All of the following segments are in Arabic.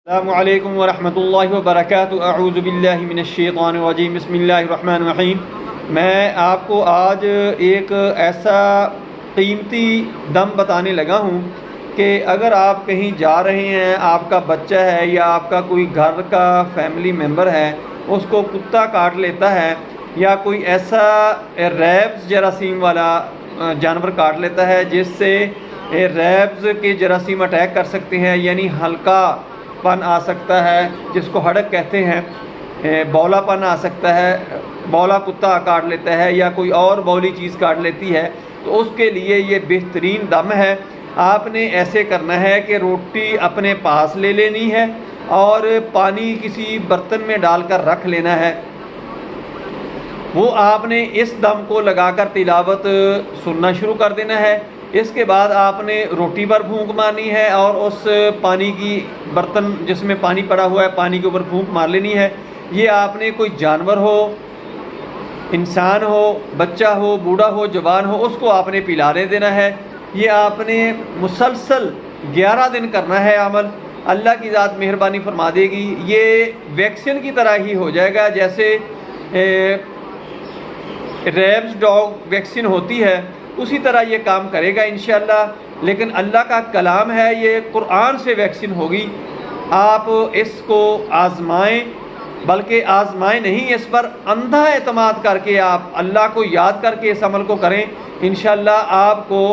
السلام علیکم ورحمۃ اللہ وبرکاتہ۔ اعوذ باللہ من الشیطان الرجیم، بسم اللہ الرحمن الرحیم۔ میں آپ کو آج ایک ایسا قیمتی دم بتانے لگا ہوں کہ اگر آپ کہیں جا رہے ہیں، آپ کا بچہ ہے یا آپ کا کوئی گھر کا فیملی ممبر ہے، اس کو کتا کاٹ لیتا ہے یا کوئی ایسا ریبز جراثیم والا جانور کاٹ لیتا ہے جس سے ریبز کے جراثیم اٹیک کر سکتے ہیں، یعنی ہلکا پن آ سکتا ہے جس کو ہڑک کہتے ہیں، بولا پن آ سکتا ہے، بولا کتا کاٹ لیتا ہے یا کوئی اور بولی چیز کاٹ لیتی ہے، تو اس کے لیے یہ بہترین دم ہے۔ آپ نے ایسے کرنا ہے کہ روٹی اپنے پاس لے لینی ہے اور پانی کسی برتن میں ڈال کر رکھ لینا ہے۔ وہ آپ نے اس دم کو لگا کر تلاوت سننا شروع کر دینا ہے۔ اس کے بعد آپ نے روٹی پر پھونک مارنی ہے اور اس پانی کی برتن جس میں پانی پڑا ہوا ہے پانی کے اوپر پھونک مار لینی ہے۔ یہ آپ نے کوئی جانور ہو، انسان ہو، بچہ ہو، بوڑھا ہو، جوان ہو، اس کو آپ نے پلانے دینا ہے۔ یہ آپ نے مسلسل 11 دن کرنا ہے عمل۔ اللہ کی ذات مہربانی فرما دے گی، یہ ویکسین کی طرح ہی ہو جائے گا، جیسے ریبز ڈاگ ویکسین ہوتی ہے اسی طرح یہ کام کرے گا انشاءاللہ۔ لیکن اللہ کا کلام ہے، یہ قرآن سے ویکسین ہوگی۔ آپ اس کو آزمائیں، بلکہ آزمائیں نہیں، اس پر اندھا اعتماد کر کے آپ اللہ کو یاد کر کے اس عمل کو کریں۔ انشاءاللہ آپ کو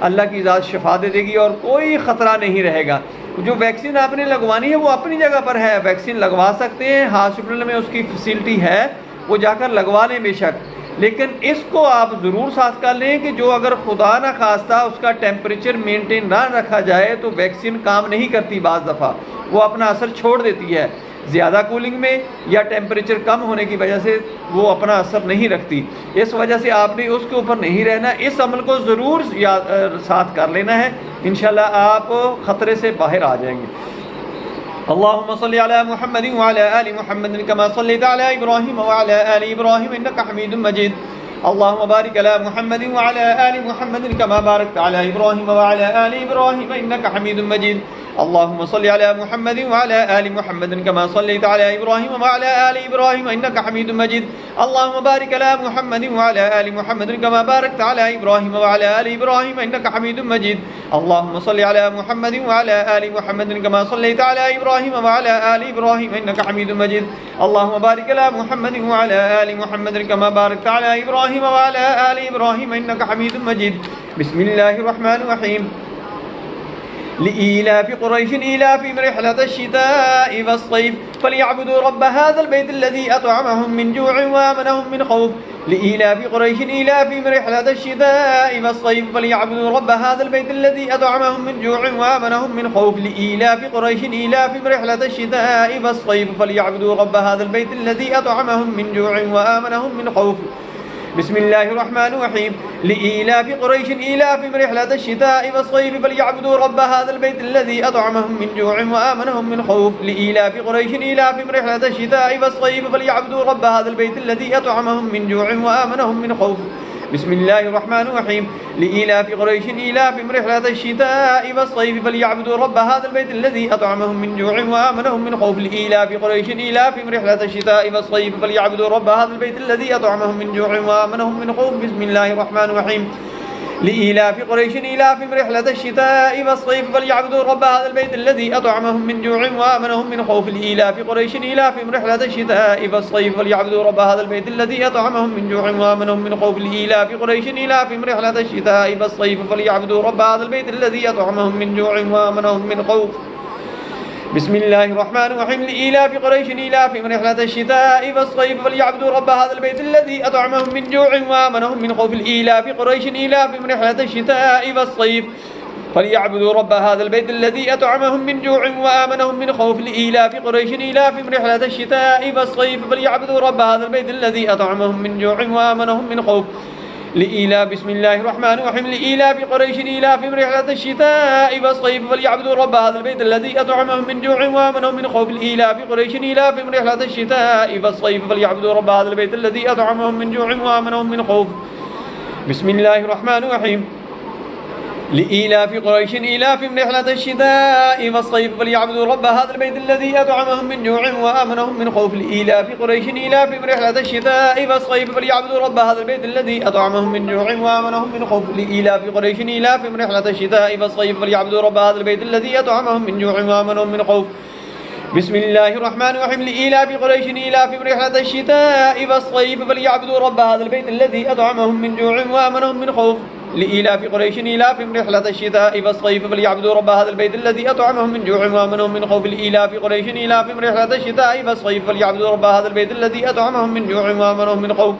اللہ کی ذات شفا دے دے گی اور کوئی خطرہ نہیں رہے گا۔ جو ویکسین آپ نے لگوانی ہے وہ اپنی جگہ پر ہے، ویکسین لگوا سکتے ہیں، ہاسپٹل میں اس کی فیسلٹی ہے، وہ جا کر لگوا لیں بے شک، لیکن اس کو آپ ضرور ساتھ کر لیں کہ جو اگر خدا نہ خواستہ اس کا ٹیمپریچر مینٹین نہ رکھا جائے تو ویکسین کام نہیں کرتی، بعض دفعہ وہ اپنا اثر چھوڑ دیتی ہے، زیادہ کولنگ میں یا ٹیمپریچر کم ہونے کی وجہ سے وہ اپنا اثر نہیں رکھتی۔ اس وجہ سے آپ نے اس کے اوپر نہیں رہنا، اس عمل کو ضرور ساتھ کر لینا ہے، انشاءاللہ آپ خطرے سے باہر آ جائیں گے۔ اللهم صل على محمد وعلى آل محمد كما صليت على إبراهيم وعلى آل إبراهيم إنك حميد مجيد اللهم بارك على محمد وعلى آل محمد كما باركت على إبراهيم وعلى آل إبراهيم إنك حميد مجيد اللهم صل على محمد وعلى آل محمد كما صليت على إبراهيم وعلى آل إبراهيم إنك حميد مجيد اللهم بارك على محمد وعلى آل محمد كما باركت على إبراهيم وعلى آل إبراهيم إنك حميد مجيد اللهم صل على محمد وعلى آل محمد كما صليت على إبراهيم وعلى آل إبراهيم إنك حميد مجيد اللهم بارك على محمد وعلى آل محمد كما باركت على إبراهيم وعلى آل إبراهيم إنك حميد مجيد بسم الله الرحمن الرحيم لإيلاف قريش إيلافهم رحلة الشتاء والصيف فليعبدوا رب هذا البيت الذي أطعمهم من جوع وآمنهم من خوف لإيلاف قريش إيلافهم رحلة الشتاء والصيف فليعبدوا رب هذا البيت الذي أطعمهم من جوع وآمنهم من خوف لإيلاف قريش إيلافهم رحلة الشتاء والصيف فليعبدوا رب هذا البيت الذي أطعمهم من جوع وآمنهم من خوف بسم الله الرحمن الرحيم لإيلاف قريش إيلافهم رحلة الشتاء والصيف فليعبدوا رب هذا البيت الذي أطعمهم من جوع وآمنهم من خوف لإيلاف قريش إيلافهم رحلة الشتاء والصيف فليعبدوا رب هذا البيت الذي أطعمهم من جوع وآمنهم من خوف بسم الله الرحمن الرحيم لإيلاف قريش إيلافهم رحلة الشتاء والصيف فليعبدوا رب هذا البيت الذي أطعمهم من جوع وآمنهم من خوف لإيلاف قريش إيلافهم رحلة الشتاء والصيف فليعبدوا رب هذا البيت الذي أطعمهم من جوع وآمنهم من خوف بسم الله الرحمن الرحيم لإيلاف قريش إيلافهم رحلة الشتاء والصيف فليعبدوا رب هذا البيت الذي أطعمهم من جوع وآمنهم من خوف لإيلاف قريش إيلافهم رحلة الشتاء والصيف فليعبدوا رب هذا البيت الذي أطعمهم من جوع وآمنهم من خوف لإيلاف قريش إيلافهم رحلة الشتاء والصيف فليعبدوا رب هذا البيت الذي أطعمهم من جوع وآمنهم من خوف بسم الله الرحمن الرحيم لإيلاف قريش إيلافهم رحلة الشتاء والصيف فليعبدوا رب هذا البيت الذي أطعمهم من جوع وآمنهم من خوف لإيلاف قريش إيلافهم رحلة الشتاء والصيف فليعبدوا رب هذا البيت الذي أطعمهم من جوع وآمنهم من خوف لإيلاف قريش إيلافهم رحلة الشتاء والصيف فليعبدوا رب هذا البيت الذي أطعمهم من جوع وآمنهم من خوف لإيلاف بسم الله الرحمن الرحيم لإيلاف قريش إيلافهم رحلة الشتاء والصيف فليعبدوا رب هذا البيت الذي أطعمهم من جوع وآمنهم من خوف لإيلاف قريش إيلافهم رحلة الشتاء والصيف فليعبدوا رب هذا البيت الذي أطعمهم من جوع وآمنهم من خوف بسم الله الرحمن الرحيم لإيلاف قريش إيلافهم رحلة الشتاء والصيف فليعبدوا رب هذا البيت الذي أطعمهم من جوع وآمنهم من خوف لإيلاف قريش إيلافهم رحلة الشتاء والصيف فليعبدوا رب هذا البيت الذي أطعمهم من جوع وآمنهم من خوف لإيلاف قريش إيلافهم رحلة الشتاء والصيف فليعبدوا رب هذا البيت الذي أطعمهم من جوع وآمنهم من خوف. بسم الله الرحمن الرحيم لإيلاف قريش إيلافهم رحلة الشتاء والصيف فليعبدوا رب هذا البيت الذي أطعمهم من جوع وآمنهم من خوف لإيلاف قريش إيلافهم رحلة الشتاء والصيف فليعبدوا رب هذا البيت الذي أطعمهم من جوع وآمنهم من خوف لإيلاف قريش إيلافهم رحلة الشتاء والصيف فليعبدوا رب هذا البيت الذي أطعمهم من جوع وآمنهم من خوف.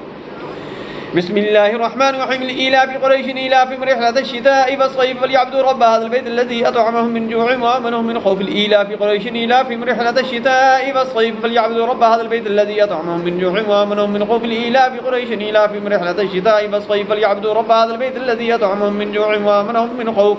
بسم الله الرحمن الرحيم لإيلاف قريش إيلافهم رحلة الشتاء والصيف فليعبدوا رب هذا البيت الذي أطعمهم من جوع وآمنهم من خوف لإيلاف قريش إيلافهم رحلة الشتاء والصيف فليعبدوا رب هذا البيت الذي أطعمهم من جوع وآمنهم من خوف لإيلاف قريش إيلافهم رحلة الشتاء والصيف فليعبدوا رب هذا البيت الذي أطعمهم من جوع وآمنهم من خوف.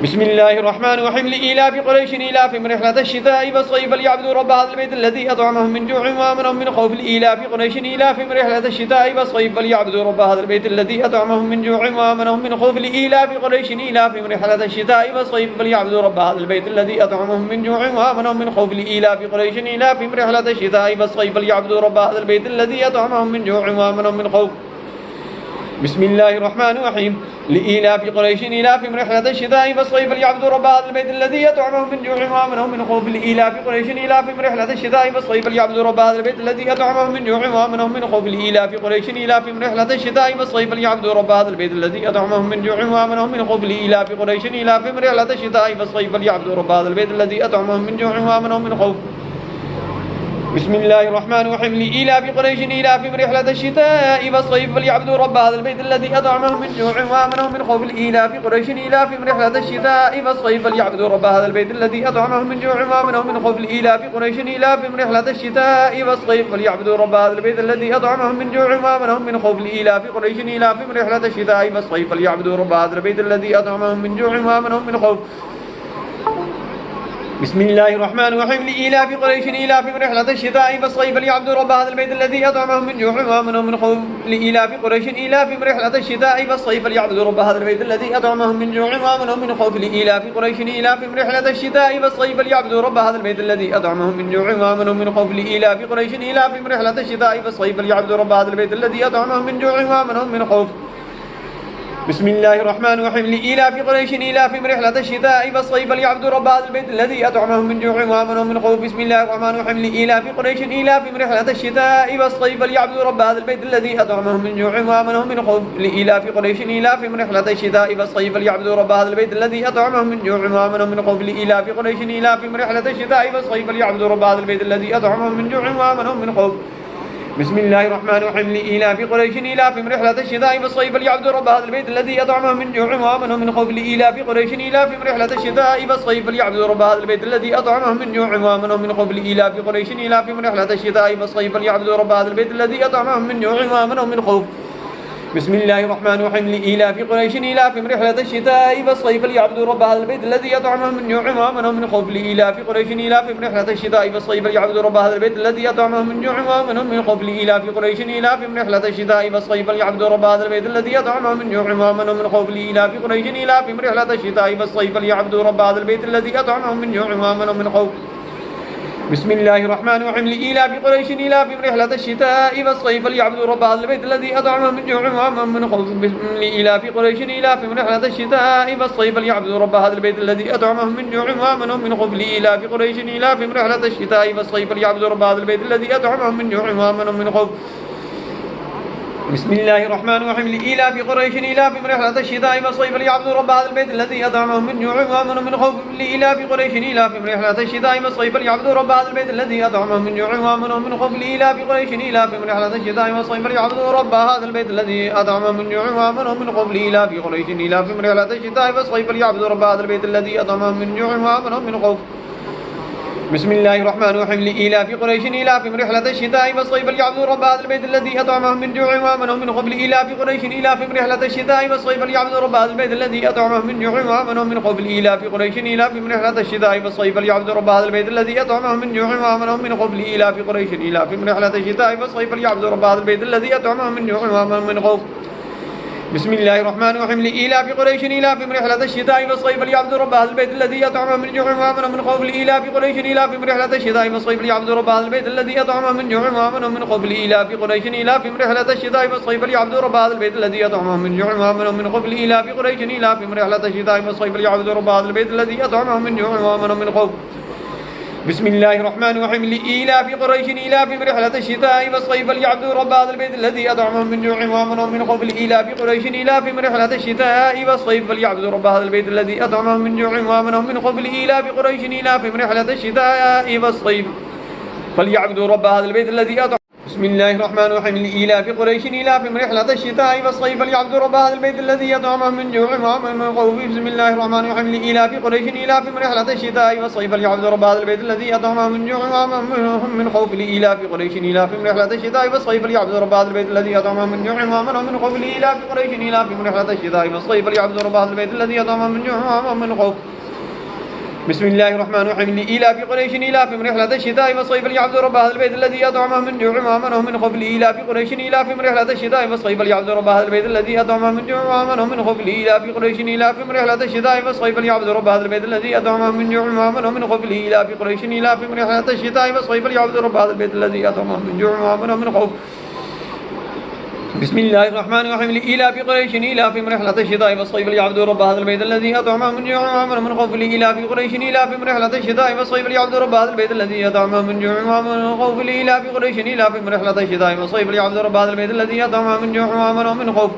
بسم الله الرحمن الرحيم لإيلاف قريش إيلافهم رحلة الشتاء والصيف فليعبدوا رب هذا البيت الذي أطعمهم من جوع وآمنهم من خوف لإيلاف قريش إيلافهم رحلة الشتاء والصيف فليعبدوا رب هذا البيت الذي أطعمهم من جوع وآمنهم من خوف لإيلاف قريش إيلافهم رحلة الشتاء والصيف فليعبدوا رب هذا البيت الذي أطعمهم من جوع وآمنهم من خوف لإيلاف قريش إيلافهم رحلة الشتاء والصيف فليعبدوا رب هذا البيت الذي أطعمهم من جوع وآمنهم من خوف. بسم الله الرحمن الرحيم لإيلاف قريش إيلافهم رحلة الشتاء والصيف فليعبدوا رب هذا البيت الذي أطعمهم من جوع وآمنهم من خوف لإيلاف قريش إيلافهم رحلة الشتاء والصيف فليعبدوا رب هذا البيت الذي أطعمهم من جوع وآمنهم من خوف لإيلاف قريش إيلافهم رحلة الشتاء والصيف فليعبدوا رب هذا البيت الذي أطعمهم من جوع وآمنهم من خوف لإيلاف قريش إيلافهم رحلة الشتاء والصيف فليعبدوا رب هذا البيت الذي أطعمهم من جوع وآمنهم من خوف. بسم الله الرحمن الرحيم لإيلاف قريش إيلافهم رحلة الشتاء والصيف فليعبدوا رب هذا البيت الذي أطعمهم من جوع وآمنهم من خوف لإيلاف قريش إيلافهم رحلة الشتاء والصيف فليعبدوا رب هذا البيت الذي أطعمهم من جوع وآمنهم من خوف لإيلاف قريش إيلافهم رحلة الشتاء والصيف فليعبدوا رب هذا البيت الذي أطعمهم من جوع وآمنهم من خوف لإيلاف قريش إيلافهم رحلة الشتاء والصيف فليعبدوا رب هذا البيت الذي أطعمهم من جوع وآمنهم من خوف. بسم الله الرحمن الرحيم لإيلاف قريش إيلافهم رحلة الشتاء والصيف فليعبدوا رب هذا البيت الذي أطعمهم من جوع وآمنهم من خوف لإيلاف قريش إيلافهم رحلة الشتاء والصيف فليعبدوا رب هذا البيت الذي أطعمهم من جوع وآمنهم من خوف لإيلاف قريش إيلافهم رحلة الشتاء والصيف فليعبدوا رب هذا البيت الذي أطعمهم من جوع وآمنهم من خوف لإيلاف قريش إيلافهم رحلة الشتاء والصيف فليعبدوا رب هذا البيت الذي أطعمهم من جوع وآمنهم من خوف. بسم الله الرحمن الرحيم لإيلاف قريش إيلافهم رحلة الشتاء والصيف فليعبدوا رب هذا البيت الذي أطعمهم من جوع وآمنهم من خوف. بسم الله الرحمن الرحيم لإيلاف قريش إيلافهم رحلة الشتاء والصيف فليعبدوا رب هذا البيت الذي أطعمهم من جوع وآمنهم من خوف لإيلاف قريش إيلافهم رحلة الشتاء والصيف فليعبدوا رب هذا البيت الذي أطعمهم من جوع وآمنهم من خوف لإيلاف قريش إيلافهم رحلة الشتاء والصيف فليعبدوا رب هذا البيت الذي أطعمهم من جوع وآمنهم من خوف. بسم الله الرحمن الرحيم لإيلاف قريش إيلافهم رحلة الشتاء والصيف فليعبدوا رب هذا البيت الذي أطعمهم من جوع وآمنهم من خوف لإيلاف قريش إيلافهم رحلة الشتاء والصيف فليعبدوا رب هذا البيت الذي أطعمهم من جوع وآمنهم من خوف لإيلاف قريش إيلافهم رحلة الشتاء والصيف فليعبدوا رب هذا البيت الذي أطعمهم من جوع وآمنهم من خوف. بسم الله الرحمن الرحيم لإيلاف قريش إيلافهم رحلة الشتاء والصيف فليعبدوا رب هذا البيت الذي أطعمهم من جوع وآمنهم من خوف لإيلاف قريش إيلافهم رحلة الشتاء والصيف فليعبدوا رب هذا البيت الذي أطعمهم من جوع وآمنهم من خوف لإيلاف قريش إيلافهم رحلة الشتاء والصيف فليعبدوا رب هذا البيت الذي أطعمهم من جوع وآمنهم من خوف لإيلاف قريش إيلافهم رحلة الشتاء والصيف فليعبدوا رب هذا البيت الذي أطعمهم من جوع وآمنهم من خوف. بسم الله الرحمن الرحيم لإيلاف قريش إيلافهم رحلة الشتاء والصيف فليعبدوا رب هذا البيت الذي أطعمهم من جوع وآمنهم من خوف لإيلاف قريش إيلافهم رحلة الشتاء والصيف فليعبدوا رب هذا البيت الذي أطعمهم من جوع وآمنهم من خوف لإيلاف قريش إيلافهم رحلة الشتاء والصيف فليعبدوا رب هذا البيت الذي أطعمهم من جوع وآمنهم من خوف. بسم الله الرحمن الرحيم لإيلاف قريش إيلافهم رحلة الشتاء والصيف فليعبدوا رب هذا البيت الذي أطعمهم من جوع وآمنهم من خوف لإيلاف قريش إيلافهم رحلة الشتاء والصيف فليعبدوا رب هذا البيت الذي أطعمهم من جوع وآمنهم من خوف لإيلاف قريش إيلافهم رحلة الشتاء والصيف فليعبدوا رب هذا البيت الذي أطعمهم من جوع وآمنهم من خوف لإيلاف قريش إيلافهم رحلة الشتاء والصيف فليعبدوا رب هذا البيت الذي أطعمهم من جوع وآمنهم من خوف. بسم الله الرحمن الرحيم لإيلاف قريش إيلافهم رحلة الشتاء والصيف فليعبدوا رب هذا البيت الذي أطعمهم من جوع وآمنهم من خوف لإيلاف قريش إيلافهم رحلة الشتاء والصيف فليعبدوا رب هذا البيت الذي أطعمهم من جوع وآمنهم من خوف لإيلاف قريش إيلافهم رحلة الشتاء والصيف فليعبدوا رب هذا البيت الذي أطعمهم من جوع وآمنهم من خوف لإيلاف قريش إيلافهم رحلة الشتاء والصيف فليعبدوا رب هذا البيت الذي أطعمهم من جوع وآمنهم من خوف. بسم الله الرحمن الرحيم لإيلاف قريش إيلافهم رحلة الشتاء والصيف فليعبدوا رب هذا البيت الذي أطعمهم من جوع وآمنهم من خوف لإيلاف قريش إيلافهم رحلة الشتاء والصيف فليعبدوا رب هذا البيت الذي أطعمهم من جوع وآمنهم من خوف لإيلاف قريش إيلافهم رحلة الشتاء والصيف فليعبدوا رب هذا البيت الذي أطعمهم من جوع وآمنهم من خوف لإيلاف قريش إيلافهم رحلة الشتاء والصيف فليعبدوا رب هذا البيت الذي أطعمهم من جوع وآمنهم من خوف. بسم الله الرحمن الرحيم لإيلاف قريش إيلافهم رحلة الشتاء والصيف فليعبدوا رب هذا البيت الذي أطعمهم من جوع وآمنهم من خوف لإيلاف قريش إيلافهم رحلة الشتاء والصيف فليعبدوا رب هذا البيت الذي أطعمهم من جوع وآمنهم من خوف لإيلاف قريش إيلافهم رحلة الشتاء والصيف فليعبدوا رب هذا البيت الذي أطعمهم. بسم الله الرحمن الرحيم لإيلاف قريش إيلافهم رحلة الشتاء والصيف فليعبدوا رب هذا البيت الذي أطعمهم من جوع وآمنهم من خوف. بسم الله الرحمن الرحيم لإيلاف قريش إيلافهم رحلة الشتاء والصيف فليعبدوا رب هذا البيت الذي أطعمهم من جوع وآمنهم من خوف لإيلاف قريش إيلافهم رحلة الشتاء والصيف فليعبدوا رب هذا البيت الذي أطعمهم من جوع وآمنهم من خوف لإيلاف قريش إيلافهم رحلة الشتاء والصيف فليعبدوا رب هذا البيت الذي أطعمهم من جوع وآمنهم من خوف. بسم الله الرحمن الرحيم لإيلاف قريش إيلافهم رحلة الشتاء والصيف فليعبدوا رب هذا البيت الذي أطعمهم من جوع وآمنهم من خوف لإيلاف قريش إيلافهم رحلة الشتاء والصيف فليعبدوا رب هذا البيت الذي أطعمهم من جوع وآمنهم من خوف لإيلاف قريش إيلافهم رحلة الشتاء والصيف فليعبدوا رب هذا البيت الذي أطعمهم من جوع وآمنهم من خوف لإيلاف قريش إيلافهم رحلة الشتاء والصيف فليعبدوا رب هذا البيت الذي أطعمهم من جوع وآمنهم من خوف. بسم الله الرحمن الرحيم لإيلاف قريش إيلافهم رحلة الشتاء والصيف فليعبدوا رب هذا البيت الذي أطعمهم من جوع وآمنهم من خوف لإيلاف قريش إيلافهم رحلة الشتاء والصيف فليعبدوا رب هذا البيت الذي أطعمهم من جوع وآمنهم من خوف لإيلاف قريش إيلافهم رحلة الشتاء والصيف فليعبدوا رب هذا البيت الذي أطعمهم من جوع وآمنهم من خوف.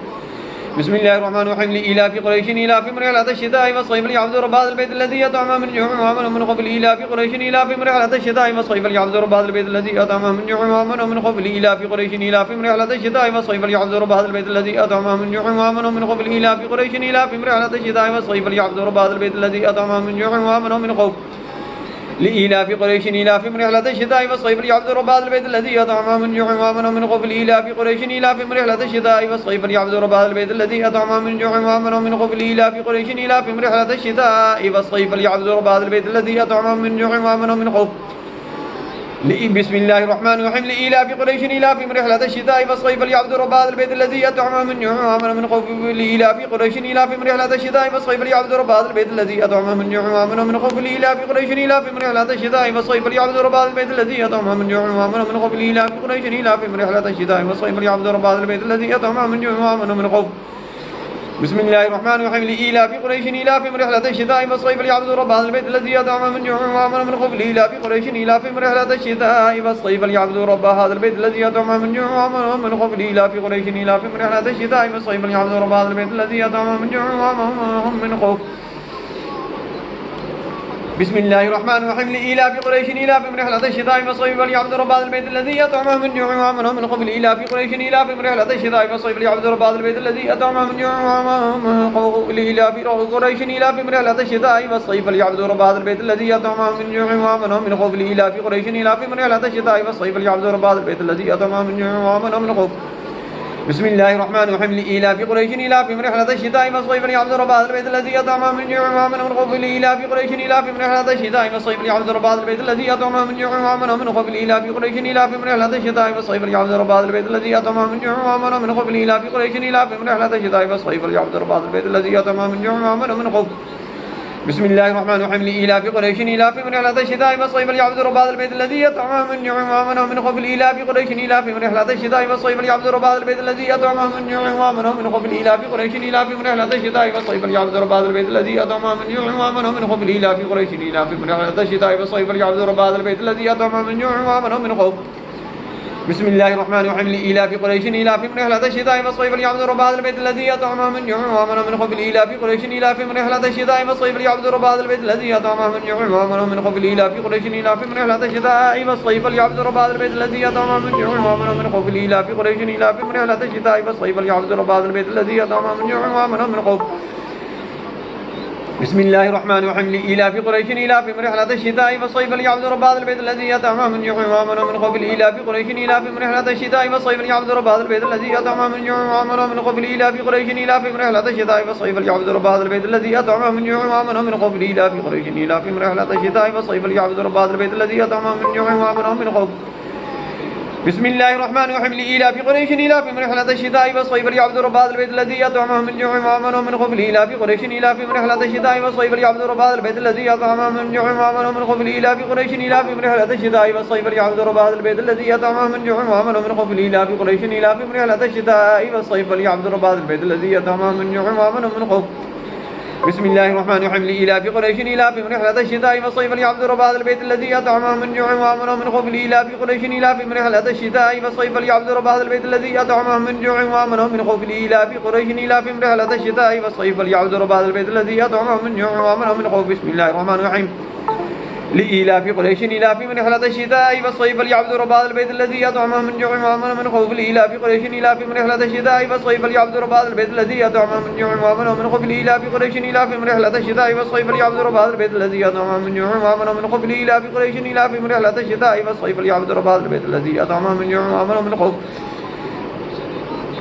بسم الله الرحمن الرحيم لإيلاف قريش إيلافهم رحلة الشتاء والصيف فليعبدوا رب هذا البيت الذي أطعمهم من جوع وآمنهم من خوف لإيلاف قريش إيلافهم رحلة الشتاء والصيف فليعبدوا رب هذا البيت الذي أطعمهم من جوع وآمنهم من خوف لإيلاف قريش إيلافهم رحلة الشتاء والصيف فليعبدوا رب هذا البيت الذي أطعمهم من جوع وآمنهم من خوف لإيلاف قريش إيلافهم رحلة الشتاء والصيف فليعبدوا رب هذا البيت الذي أطعمهم من جوع وآمنهم من خوف لإيلاف قريش إيلافهم رحلة الشتاء والصيف فليعبدوا رب هذا البيت الذي أطعمهم من جوع وآمنهم من خوف لإيلاف قريش إيلافهم رحلة الشتاء والصيف فليعبدوا رب هذا البيت الذي أطعمهم من جوع وآمنهم من خوف لإيلاف قريش إيلافهم رحلة الشتاء والصيف فليعبدوا رب هذا البيت الذي أطعمهم من جوع وآمنهم من خوف. بسم الله الرحمن الرحيم لإيلاف قريش إيلافهم رحلة الشتاء والصيف فليعبدوا رب هذا البيت الذي أطعمهم من جوع وآمنهم من خوف لإيلاف قريش إيلافهم رحلة الشتاء والصيف فليعبدوا رب هذا البيت الذي أطعمهم من جوع وآمنهم من خوف لإيلاف قريش إيلافهم رحلة الشتاء والصيف فليعبدوا رب هذا البيت الذي أطعمهم من جوع وآمنهم من خوف لإيلاف قريش إيلافهم رحلة الشتاء والصيف فليعبدوا رب هذا البيت الذي أطعمهم من جوع وآمنهم من خوف. بسم الله الرحمن الرحيم لإيلاف قريش إيلافهم رحلة الشتاء والصيف فليعبدوا رب هذا البيت الذي أطعمهم من جوع وآمنهم من خوف لإيلاف قريش إيلافهم رحلة الشتاء والصيف فليعبدوا رب هذا البيت الذي أطعمهم من جوع وآمنهم من خوف لإيلاف قريش إيلافهم رحلة الشتاء والصيف فليعبدوا رب هذا البيت الذي أطعمهم من جوع وآمنهم من خوف. بسم الله الرحمن الرحيم لإيلاف قريش إيلافهم رحلة الشتاء والصيف فليعبدوا رب هذا البيت الذي أطعمهم من جوع وآمنهم من خوف لإيلاف قريش إيلافهم رحلة الشتاء والصيف فليعبدوا رب هذا البيت الذي أطعمهم من جوع وآمنهم من خوف لإيلاف قريش إيلافهم رحلة الشتاء والصيف فليعبدوا رب هذا البيت الذي أطعمهم من جوع وآمنهم من خوف لإيلاف قريش إيلافهم رحلة الشتاء والصيف فليعبدوا رب هذا البيت الذي أطعمهم من جوع وآمنهم من خوف. بسم الله الرحمن الرحيم لإيلاف قريش إيلافهم رحلة الشتاء والصيف فليعبدوا رب هذا البيت الذي أطعمهم من جوع وآمنهم من خوف لإيلاف قريش إيلافهم رحلة الشتاء والصيف فليعبدوا رب هذا البيت الذي أطعمهم من جوع وآمنهم من خوف لإيلاف قريش إيلافهم رحلة الشتاء والصيف فليعبدوا رب هذا البيت الذي أطعمهم من جوع وآمنهم من خوف لإيلاف قريش إيلافهم رحلة الشتاء والصيف فليعبدوا رب هذا البيت الذي أطعمهم من جوع وآمنهم من خوف. بسم الله الرحمن الرحيم لإيلاف قريش إيلافهم رحلة الشتاء والصيف فليعبدوا رب هذا البيت الذي أطعمهم من جوع وآمنهم من خوف لإيلاف قريش إيلافهم رحلة الشتاء والصيف فليعبدوا رب هذا البيت الذي أطعمهم من جوع وآمنهم من خوف لإيلاف قريش إيلافهم رحلة الشتاء والصيف فليعبدوا رب هذا البيت الذي أطعمهم من جوع وآمنهم من خوف لإيلاف قريش إيلافهم رحلة الشتاء والصيف فليعبدوا رب هذا البيت الذي أطعمهم من جوع وآمنهم من خوف. بسم الله الرحمن الرحيم لإيلاف قريش إيلافهم رحلة الشتاء والصيف فليعبدوا رب هذا البيت الذي أطعمهم من جوع وآمنهم من خوف لإيلاف قريش إيلافهم رحلة الشتاء والصيف فليعبدوا رب هذا البيت الذي أطعمهم من جوع وآمنهم من خوف لإيلاف قريش إيلافهم رحلة الشتاء والصيف فليعبدوا رب هذا البيت الذي أطعمهم من جوع وآمنهم من خوف لإيلاف قريش إيلافهم رحلة الشتاء والصيف فليعبدوا رب هذا البيت الذي أطعمهم من جوع وآمنهم من خوف. بسم الله الرحمن الرحيم لإيلاف قريش إيلافهم رحلة الشتاء والصيف فليعبدوا رب هذا البيت الذي أطعمهم من جوع وآمنهم من خوف لإيلاف قريش إيلافهم رحلة الشتاء والصيف فليعبدوا رب هذا البيت الذي أطعمهم من جوع وآمنهم من خوف لإيلاف قريش إيلافهم رحلة الشتاء والصيف فليعبدوا رب هذا البيت الذي أطعمهم من جوع وآمنهم من خوف لإيلاف قريش إيلافهم رحلة الشتاء والصيف فليعبدوا رب هذا البيت الذي أطعمهم من جوع وآمنهم من خوف. بسم الله الرحمن الرحيم لإيلاف قريش إيلافهم رحلة الشتاء والصيف ليعبدوا رب هذا البيت الذي أطعمهم من جوع وآمنهم من خوف لإيلاف قريش إيلافهم رحلة الشتاء والصيف ليعبدوا رب هذا البيت الذي أطعمهم من جوع وآمنهم من خوف لإيلاف قريش إيلافهم رحلة الشتاء والصيف ليعبدوا رب هذا البيت الذي أطعمهم من جوع وآمنهم من خوف لإيلاف قريش إيلافهم رحلة الشتاء والصيف ليعبدوا رب هذا البيت الذي أطعمهم من جوع وآمنهم من خوف. بسم الله الرحمن الرحيم لإيلاف قريش إيلافهم رحلة الشتاء والصيف ليعبدوا رب هذا البيت الذي أطعمهم من جوع وآمنهم من خوف لإيلاف قريش إيلافهم رحلة الشتاء والصيف ليعبدوا رب هذا البيت الذي أطعمهم من جوع وآمنهم من خوف لإيلاف قريش إيلافهم رحلة الشتاء والصيف ليعبدوا رب هذا البيت الذي أطعمهم من جوع وآمنهم من خوف. بسم الله الرحمن الرحيم لإيلاف قريش إيلافهم رحلة الشتاء والصيف ليعبدوا رب هذا البيت الذي أطعمهم من جوع وآمنهم من خوف لإيلاف قريش إيلافهم رحلة الشتاء والصيف ليعبدوا رب هذا البيت الذي أطعمهم من جوع وآمنهم من خوف لإيلاف قريش إيلافهم رحلة الشتاء والصيف ليعبدوا رب هذا البيت الذي أطعمهم من جوع وآمنهم من خوف لإيلاف قريش إيلافهم رحلة الشتاء والصيف ليعبدوا رب هذا البيت الذي أطعمهم من جوع وآمنهم من خوف.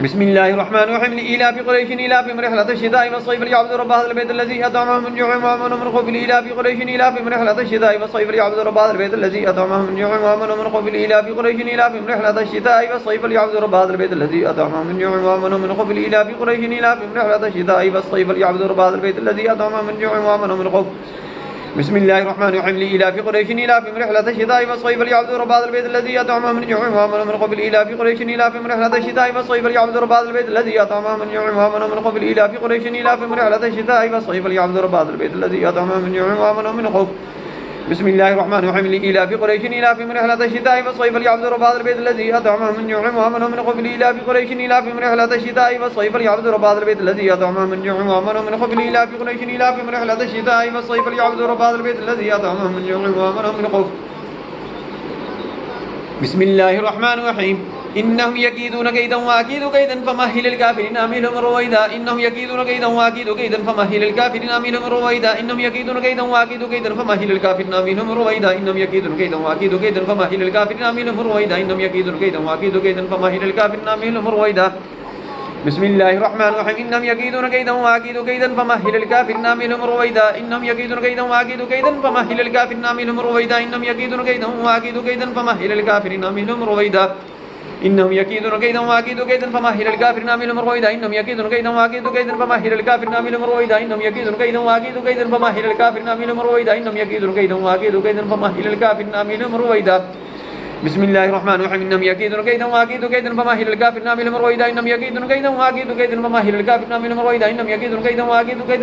بسم الله الرحمن الرحيم لإيلاف قريش إيلافهم رحلة الشتاء والصيف ليعبدوا رب هذا البيت الذي أطعمهم من جوع وآمنهم من خوف لإيلاف قريش إيلافهم رحلة الشتاء والصيف ليعبدوا رب هذا البيت الذي أطعمهم من جوع وآمنهم من خوف لإيلاف قريش إيلافهم رحلة الشتاء والصيف ليعبدوا رب هذا البيت الذي أطعمهم من جوع وآمنهم من خوف لإيلاف قريش إيلافهم رحلة الشتاء والصيف ليعبدوا رب هذا البيت الذي أطعمهم من جوع وآمنهم من خوف. بسم الله الرحمن الرحيم لإيلاف قريش إيلافهم رحلة الشتاء والصيف ليعبدوا رب هذا البيت الذي أطعمهم من جوع وآمنهم من خوف لإيلاف قريش إيلافهم رحلة الشتاء والصيف ليعبدوا رب هذا البيت الذي أطعمهم من جوع وآمنهم من خوف لإيلاف قريش إيلافهم رحلة الشتاء والصيف ليعبدوا رب هذا البيت الذي أطعمهم من جوع وآمنهم من خوف. بسم الله الرحمن الرحيم لإيلاف قريش إيلافهم رحلة الشتاء والصيف ليعبدوا رب هذا البيت الذي أطعمهم من جوع وآمنهم من خوف لإيلاف قريش إيلافهم رحلة الشتاء والصيف ليعبدوا رب هذا البيت الذي أطعمهم من جوع وآمنهم من خوف لإيلاف قريش إيلافهم رحلة الشتاء والصيف ليعبدوا رب هذا البيت الذي أطعمهم من جوع وآمنهم من خوف. بسم الله الرحمن الرحيم إنهم يكيدون كيدا وأكيد كيدا فمهل الكافرين أمهلهم رويدا إنهم يكيدون كيدا وأكيد كيدا فمهل الكافرين أمهلهم رويدا إنهم يكيدون كيدا وأكيد كيدا فمهل الكافرين أمهلهم رويدا إنهم يكيدون كيدا وأكيد كيدا فمهل الكافرين أمهلهم رويدا إنهم يكيدون كيدا وأكيد كيدا فمهل الكافرين أمهلهم رويدا. بسم الله الرحمن الرحيم إنهم يكيدون كيدا وأكيد كيدا فمهل الكافرين أمهلهم رويدا إنهم يكيدون كيدا وأكيد كيدا فمهل الكافرين أمهلهم رويدا إنهم يكيدون كيدا وأكيد كيدا فمهل الكافرين أمهلهم رويدا إنهم يكيدون كيدا وأكيد كيدا فمهل الكافرين أمهلهم رويدا إنهم يكيدون كيدا وأكيد كيدا فمهل الكافرين أمهلهم رويدا إنهم يكيدون كيدا وأكيد كيدا فمهل الكافرين أمهلهم رويدا إنهم يكيدون كيدا وأكيد كيدا فمهل الكافرين أمهلهم رويدا. بسم الله الرحمن الرحيم إنهم يكيدون كيدا وأكيد كيدا فمهل الكافرين أمهلهم رويدا إنهم يكيدون كيدا وأكيد كيدا فمهل الكافرين أمهلهم رويدا إنهم يكيدون كيدا وأكيد كيدا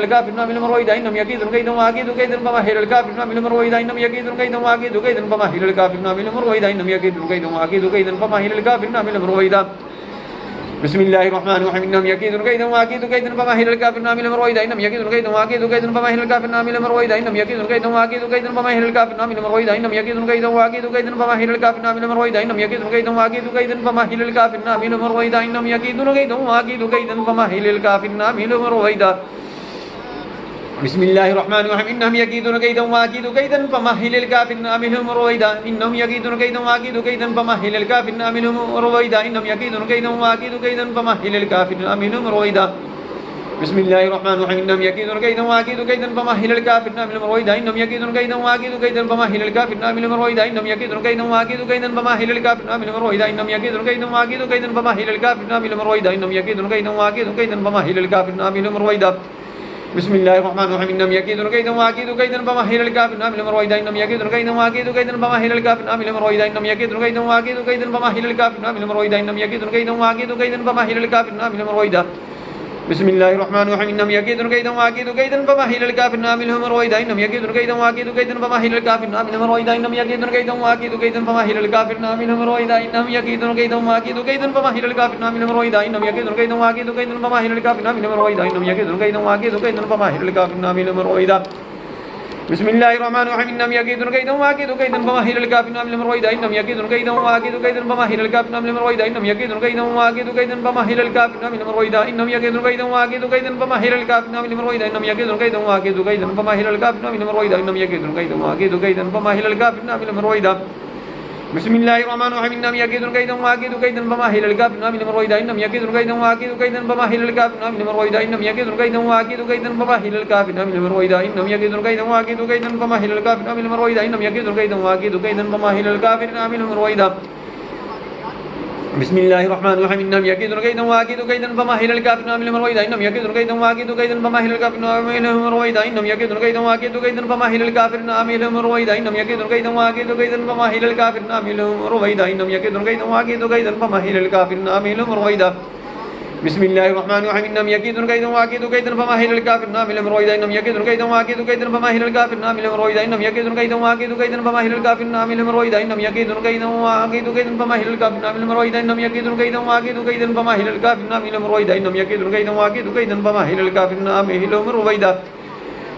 فمهل الكافرين أمهلهم رويدا إنهم يكيدون كيدا وأكيد كيدا فمهل الكافرين أمهلهم رويدا إنهم يكيدون كيدا وأكيد كيدا فمهل الكافرين أمهلهم رويدا إنهم يكيدون كيدا وأكيد كيدا فمهل الكافرين أمهلهم رويدا. بسم الله الرحمن الرحيم إنهم يكيدون كيدا وأكيد كيدا فمهل الكافرين أمهلهم رويدا إنهم يكيدون كيدا وأكيد كيدا فمهل الكافرين أمهلهم رويدا إنهم يكيدون كيدا وأكيد كيدا فمهل الكافرين أمهلهم رويدا إنهم يكيدون كيدا وأكيد كيدا فمهل الكافرين أمهلهم رويدا إنهم يكيدون كيدا وأكيد كيدا فمهل الكافرين أمهلهم رويدا إنهم يكيدون كيدا وأكيد كيدا فمهل الكافرين أمهلهم رويدا. بسم الله الرحمن الرحيم إنهم يكيدون كيدا وأكيد كيدا فمهل الكافرين أمهلهم رويدا إنهم يكيدون كيدا وأكيد كيدا فمهل الكافرين أمهلهم رويدا إنهم يكيدون كيدا وأكيد كيدا فمهل الكافرين أمهلهم رويدا. بسم الله الرحمن الرحيم إنهم يكيدون كيدا وأكيد كيدا فمهل الكافرين أمهلهم رويدا إنهم يكيدون كيدا وأكيد كيدا فمهل الكافرين أمهلهم رويدا إنهم يكيدون كيدا وأكيد كيدا فمهل الكافرين أمهلهم رويدا إنهم يكيدون كيدا وأكيد كيدا فمهل الكافرين أمهلهم رويدا إنهم يكيدون كيدا وأكيد كيدا فمهل الكافرين أمهلهم رويدا. بسم الله الرحمن الرحيم إنهم يكيدون كيدا وأكيد كيدا فمهل الكافرين أمهلهم رويدا إنهم يكيدون كيدا وأكيد كيدا فمهل الكافرين أمهلهم رويدا إنهم يكيدون كيدا وأكيد كيدا فمهل الكافرين أمهلهم رويدا إنهم يكيدون كيدا وأكيد كيدا فمهل الكافرين أمهلهم رويدا. بسم الله الرحمن الرحيم إنهم يكيدون كيدا وأكيد كيدا فمهل الكافرين أمهلهم رويدا إنهم يكيدون كيدا وأكيد كيدا فمهل الكافرين أمهلهم رويدا إنهم يكيدون كيدا وأكيد كيدا فمهل الكافرين أمهلهم رويدا إنهم يكيدون كيدا وأكيد كيدا فمهل الكافرين أمهلهم رويدا إنهم يكيدون كيدا وأكيد كيدا فمهل الكافرين أمهلهم رويدا إنهم يكيدون كيدا وأكيد كيدا فمهل الكافرين أمهلهم رويدا. بسم الله الرحمن الرحيم إنهم يكيدون كيدا وأكيد كيدا فمهل الكافرين أمهلهم رويدا إنهم يكيدون كيدا وأكيد كيدا فمهل الكافرين أمهلهم رويدا إنهم يكيدون كيدا وأكيد كيدا فمهل الكافرين أمهلهم رويدا إنهم يكيدون كيدا وأكيد كيدا فمهل الكافرين أمهلهم رويدا إنهم يكيدون كيدا وأكيد كيدا فمهل الكافرين أمهلهم رويدا إنهم يكيدون كيدا وأكيد كيدا فمهل الكافرين أمهلهم رويدا. بسم الله الرحمن الرحيم إنهم يكيدون كيدا وأكيد كيدا فمهل الكافرين أمهلهم رويدا إنهم يكيدون كيدا وأكيد كيدا فمهل الكافرين أمهلهم رويدا إنهم يكيدون كيدا وأكيد كيدا فمهل الكافرين أمهلهم رويدا إنهم يكيدون كيدا وأكيد كيدا فمهل الكافرين أمهلهم رويدا إنهم يكيدون كيدا وأكيد كيدا فمهل الكافرين أمهلهم رويدا. بسم الله الرحمن الرحيم إنهم يكيدون كيدا وأكيد كيدا فمهل الكافرين أمهلهم رويدا إنهم يكيدون كيدا وأكيد كيدا فمهل الكافرين أمهلهم رويدا إنهم يكيدون كيدا وأكيد كيدا فمهل الكافرين أمهلهم رويدا إنهم يكيدون كيدا وأكيد كيدا فمهل الكافرين أمهلهم رويدا إنهم يكيدون كيدا وأكيد كيدا فمهل الكافرين أمهلهم رويدا بسم الله الرحمن الرحيم إنهم يكيدون كيدا وأكيد كيدا فمهل الكافرين أمهلهم رويدا إنهم يكيدون كيدا وأكيد كيدا فمهل الكافرين أمهلهم رويدا إنهم يكيدون كيدا وأكيد كيدا فمهل الكافرين أمهلهم رويدا إنهم يكيدون كيدا وأكيد كيدا فمهل الكافرين أمهلهم رويدا إنهم يكيدون كيدا وأكيد كيدا فمهل الكافرين أمهلهم رويدا إنهم يكيدون كيدا وأكيد كيدا فمهل الكافرين أمهلهم رويدا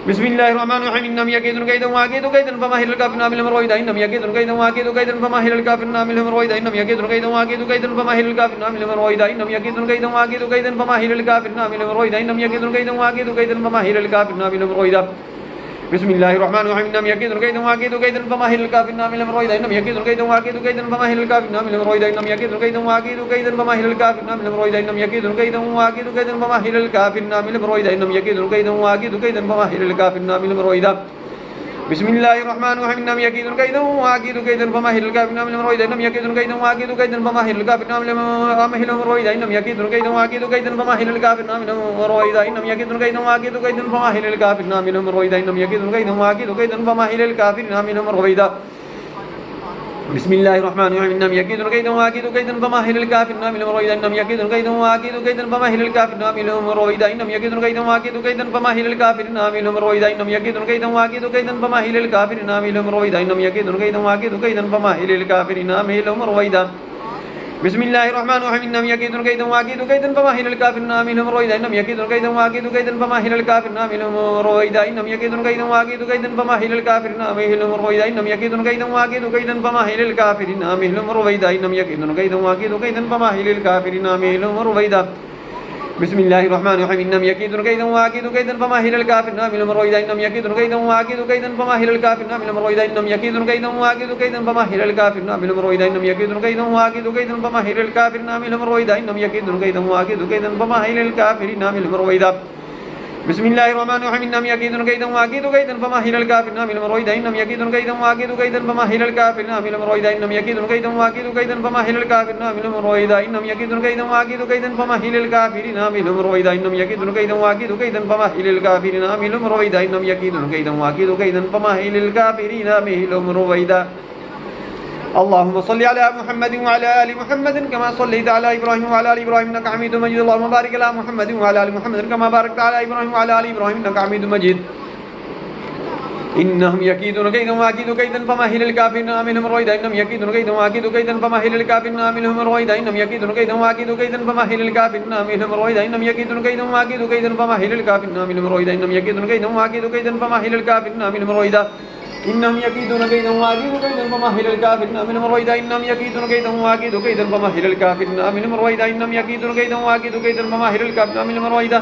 بسم الله الرحمن الرحيم إنهم يكيدون كيدا وأكيد كيدا فمهل الكافرين أمهلهم رويدا إنهم يكيدون كيدا وأكيد كيدا فمهل الكافرين أمهلهم رويدا إنهم يكيدون كيدا وأكيد كيدا فمهل الكافرين أمهلهم رويدا إنهم يكيدون كيدا وأكيد كيدا فمهل الكافرين أمهلهم رويدا إنهم يكيدون كيدا وأكيد كيدا فمهل الكافرين أمهلهم رويدا بسم الله الرحمن الرحيم إنهم يكيدون كيدا وأكيد كيدا فمهل الكافرين أمهلهم رويدا إنهم يكيدون كيدا وأكيد كيدا فمهل الكافرين أمهلهم رويدا إنهم يكيدون كيدا وأكيد كيدا فمهل الكافرين أمهلهم رويدا إنهم يكيدون كيدا وأكيد كيدا فمهل الكافرين أمهلهم رويدا إنهم يكيدون كيدا وأكيد كيدا فمهل الكافرين أمهلهم رويدا بسم الله الرحمن الرحيم إنهم يكيدون كيدا وأكيد كيدا فمهل الكافرين أمهلهم رويدا إنهم يكيدون كيدا وأكيد كيدا فمهل الكافرين أمهلهم رويدا إنهم يكيدون كيدا وأكيد كيدا فمهل الكافرين أمهلهم رويدا إنهم يكيدون كيدا وأكيد كيدا فمهل الكافرين أمهلهم رويدا إنهم يكيدون كيدا وأكيد كيدا فمهل الكافرين أمهلهم رويدا بسم الله الرحمن الرحيم إنهم يكيدون كيدا وأكيد كيدا فمهل الكافرين أمهلهم رويدا إنهم يكيدون كيدا وأكيد كيدا فمهل الكافرين أمهلهم رويدا إنهم يكيدون كيدا وأكيد كيدا فمهل الكافرين أمهلهم رويدا إنهم يكيدون كيدا وأكيد كيدا فمهل الكافرين أمهلهم رويدا إنهم يكيدون كيدا وأكيد كيدا فمهل الكافرين أمهلهم رويدا بسم الله الرحمن الرحيم إنهم يكيدون كيدا وأكيد كيدا فمهل الكافرين أمهلهم رويدا إنهم يكيدون كيدا وأكيد كيدا فمهل الكافرين أمهلهم رويدا إنهم يكيدون كيدا وأكيد كيدا فمهل الكافرين أمهلهم رويدا إنهم يكيدون كيدا وأكيد كيدا فمهل الكافرين أمهلهم رويدا إنهم يكيدون كيدا وأكيد كيدا فمهل الكافرين أمهلهم رويدا بسم الله الرحمن الرحيم إنهم يكيدون كيدا وأكيد كيدا فمهل الكافرين أمهلهم رويدا إنهم يكيدون كيدا وأكيد كيدا فمهل الكافرين أمهلهم رويدا إنهم يكيدون كيدا وأكيد كيدا فمهل الكافرين أمهلهم رويدا إنهم يكيدون كيدا وأكيد كيدا فمهل الكافرين أمهلهم رويدا إنهم يكيدون كيدا وأكيد كيدا فمهل الكافرين أمهلهم رويدا بسم الله الرحمن الرحيم إنهم يكيدون كيدا وأكيد كيدا فمهل الكافرين أمهلهم رويدا إنهم يكيدون كيدا وأكيد كيدا فمهل الكافرين أمهلهم رويدا إنهم يكيدون كيدا وأكيد كيدا فمهل الكافرين أمهلهم رويدا إنهم يكيدون كيدا وأكيد كيدا فمهل الكافرين أمهلهم رويدا إنهم يكيدون كيدا وأكيد كيدا فمهل الكافرين أمهلهم رويدا إنهم يكيدون كيدا وأكيد كيدا فمهل الكافرين أمهلهم رويدا اللهم صل على محمد وعلى آل محمد كما صليت على إبراهيم وعلى آل إبراهيم إنك حميد مجيد اللهم بارك على محمد وعلى آل محمد كما باركت على إبراهيم وعلى آل إبراهيم إنك حميد مجيد إنهم يكيدون كيدا وأكيد كيدا فمهل الكافرين أمهلهم رويدا إنهم يكيدون كيدا وأكيد كيدا فمهل الكافرين أمهلهم رويدا إنهم يكيدون كيدا وأكيد كيدا فمهل الكافرين أمهلهم رويدا إنهم يكيدون كيدا وأكيد كيدا فمهل الكافرين أمهلهم رويدا إنهم يكيدون كيدا وأكيد كيدا فمهل الكافرين أمهلهم رويدا إنهم يكيدون كيدا وأكيد كيدا فمهل الكافرين أمهلهم رويدا إنهم يكيدون كيدا وأكيد كيدا فمهل الكافرين أمهلهم رويدا إنهم يكيدون كيدا وأكيد كيدا فمهل الكافرين أمهلهم رويدا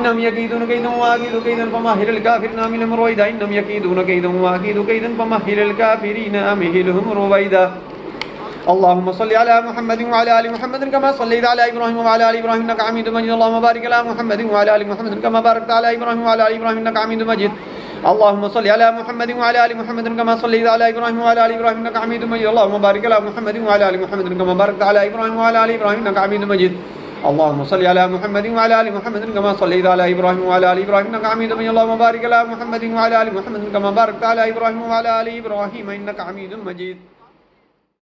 إنهم يكيدون كيدا وأكيد كيدا فمهل الكافرين أمهلهم رويدا إنهم يكيدون كيدا وأكيد كيدا فمهل الكافرين أمهلهم رويدا اللهم صل على محمد وعلى آل محمد كما صليت على إبراهيم وعلى آل إبراهيم إنك حميد مجيد اللهم بارك على محمد وعلى آل محمد كما باركت على إبراهيم وعلى آل إبراهيم إنك حميد مجيد اللهم صل على محمد وعلى آل محمد كما صليت على إبراهيم وعلى آل إبراهيم إنك حميد مجيد اللهم بارك على محمد وعلى آل محمد كما باركت على إبراهيم وعلى آل إبراهيم إنك حميد مجيد اللهم صل على محمد وعلى آل محمد كما صليت على إبراهيم وعلى آل إبراهيم إنك حميد مجيد اللهم بارك على محمد وعلى آل محمد كما باركت على إبراهيم وعلى آل إبراهيم إنك حميد مجيد